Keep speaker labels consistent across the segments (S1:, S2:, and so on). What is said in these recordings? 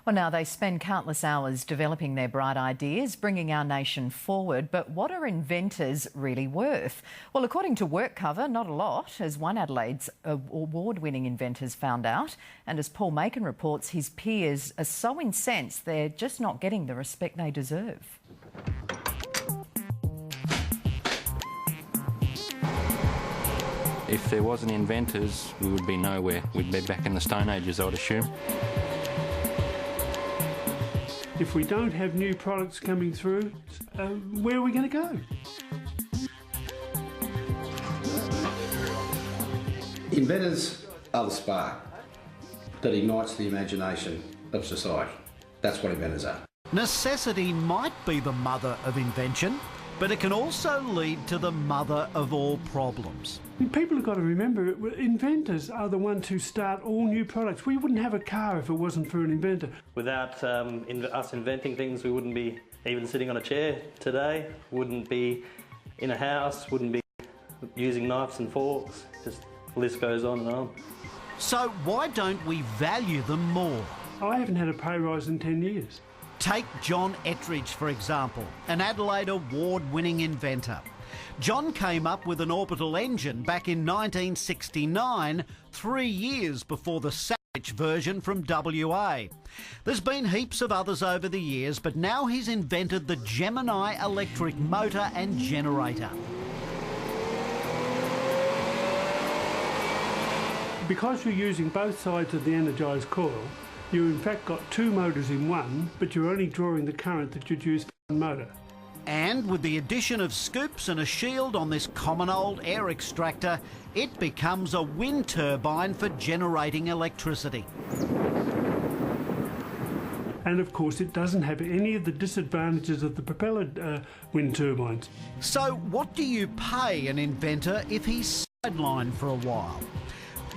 S1: Well, now they spend countless hours developing their bright ideas, bringing our nation forward. But what are inventors really worth? Well, according to WorkCover, not a lot, as one Adelaide's award-winning inventors found out. And as Paul Macon reports, his peers are so incensed they're just not getting the respect they deserve.
S2: If there wasn't inventors, we would be nowhere. We'd be back in the Stone Ages, I'd assume.
S3: If we don't have new products coming through, where are we going to go?
S4: Inventors are the spark that ignites the imagination of society. That's what inventors are.
S5: Necessity might be the mother of invention, but it can also lead to the mother of all problems.
S3: People have got to remember, inventors are the ones who start all new products. We wouldn't have a car if it wasn't for an inventor.
S6: Without us inventing things, we wouldn't be even sitting on a chair today, wouldn't be in a house, wouldn't be using knives and forks. Just the list goes on and on.
S5: So why don't we value them more?
S3: I haven't had a pay rise in 10 years.
S5: Take John Ettridge, for example, an Adelaide award-winning inventor. John came up with an orbital engine back in 1969, 3 years before the Savage version from WA. There's been heaps of others over the years, but now he's invented the Gemini electric motor and generator.
S3: Because you're using both sides of the energised coil, you in fact got two motors in one, but you're only drawing the current that you'd use for one motor.
S5: And with the addition of scoops and a shield on this common old air extractor, it becomes a wind turbine for generating electricity.
S3: And of course it doesn't have any of the disadvantages of the propeller wind turbines.
S5: So what do you pay an inventor if he's sidelined for a while?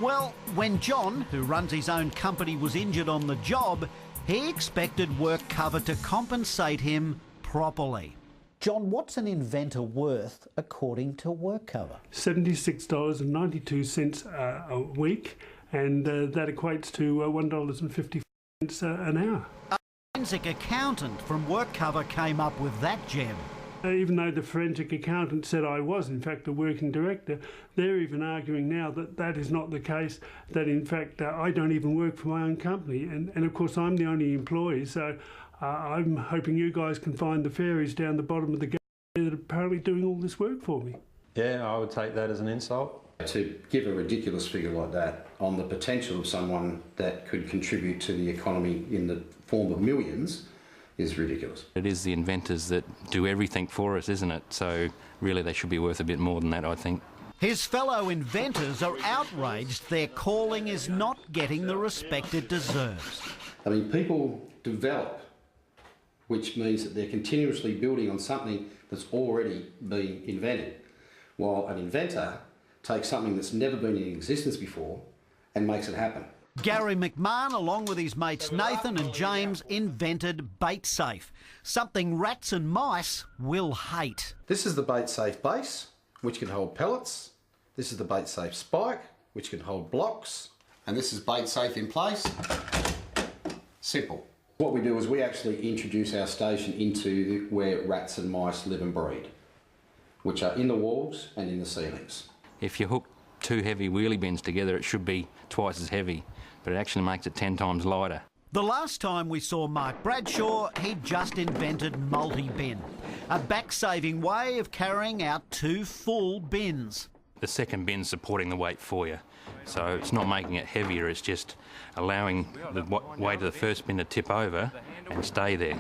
S5: Well, when John, who runs his own company, was injured on the job, he expected WorkCover to compensate him properly. John, what's an inventor worth according to WorkCover?
S3: $76.92 a week, and that equates to $1.50 an hour.
S5: A forensic accountant from WorkCover came up with that gem.
S3: Even though the forensic accountant said I was in fact a working director, they're even arguing now that that is not the case, that in fact I don't even work for my own company, and of course I'm the only employee, so I'm hoping you guys can find the fairies down the bottom of the gate that are apparently doing all this work for me.
S7: Yeah, I would take that as an insult.
S4: To give a ridiculous figure like that on the potential of someone that could contribute to the economy in the form of millions is ridiculous.
S2: It is the inventors that do everything for us, isn't it? So really they should be worth a bit more than that, I think.
S5: His fellow inventors are outraged their calling is not getting the respect it deserves.
S4: I mean, people develop, which means that they're continuously building on something that's already been invented, while an inventor takes something that's never been in existence before and makes it happen.
S5: Gary McMahon, along with his mates Nathan and James, invented BaitSafe, something rats and mice will hate.
S4: This is the BaitSafe base, which can hold pellets. This is the BaitSafe spike, which can hold blocks. And this is BaitSafe in place. Simple. What we do is we actually introduce our station into where rats and mice live and breed, which are in the walls and in the ceilings.
S2: If you hook two heavy wheelie bins together, it should be twice as heavy, but it actually makes it 10 times lighter.
S5: The last time we saw Mark Bradshaw, he'd just invented multi-bin, a back-saving way of carrying out two full bins.
S2: The second bin's supporting the weight for you, so it's not making it heavier, it's just allowing the weight of the first bin to tip over and stay there.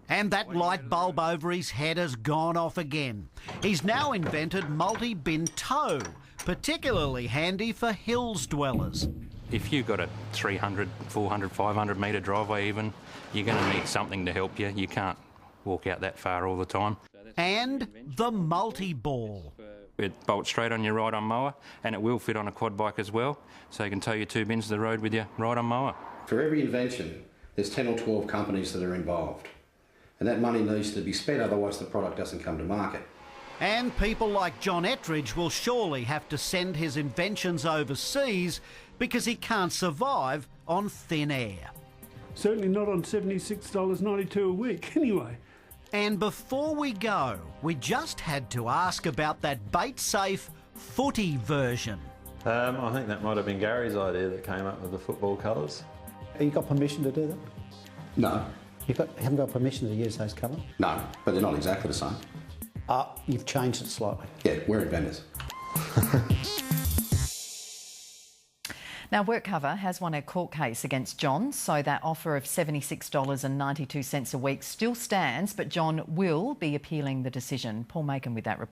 S5: And that light bulb over his head has gone off again. He's now invented multi-bin tow, particularly handy for hills dwellers.
S2: If you've got a 300, 400, 500 metre driveway even, you're going to need something to help you. You can't walk out that far all the time.
S5: And the multi-ball.
S2: It bolts straight on your ride-on mower, and it will fit on a quad bike as well, so you can tow your two bins to the road with your ride-on mower.
S4: For every invention, there's 10 or 12 companies that are involved. And that money needs to be spent, otherwise the product doesn't come to market.
S5: And people like John Ettridge will surely have to send his inventions overseas because he can't survive on thin air.
S3: certainly not on $76.92 a week anyway.
S5: And before we go, we just had to ask about that BaitSafe footy version.
S7: I think that might have been Gary's idea that came up with the football colours.
S8: Have you got permission to do that?
S4: No,
S8: You haven't got permission to use those colours?
S4: no, but they're not exactly the same.
S8: You've changed it slightly.
S4: Yeah, we're inventors.
S1: Now, WorkCover has won a court case against John, so that offer of $76.92 a week still stands, but John will be appealing the decision. Paul Macon with that report.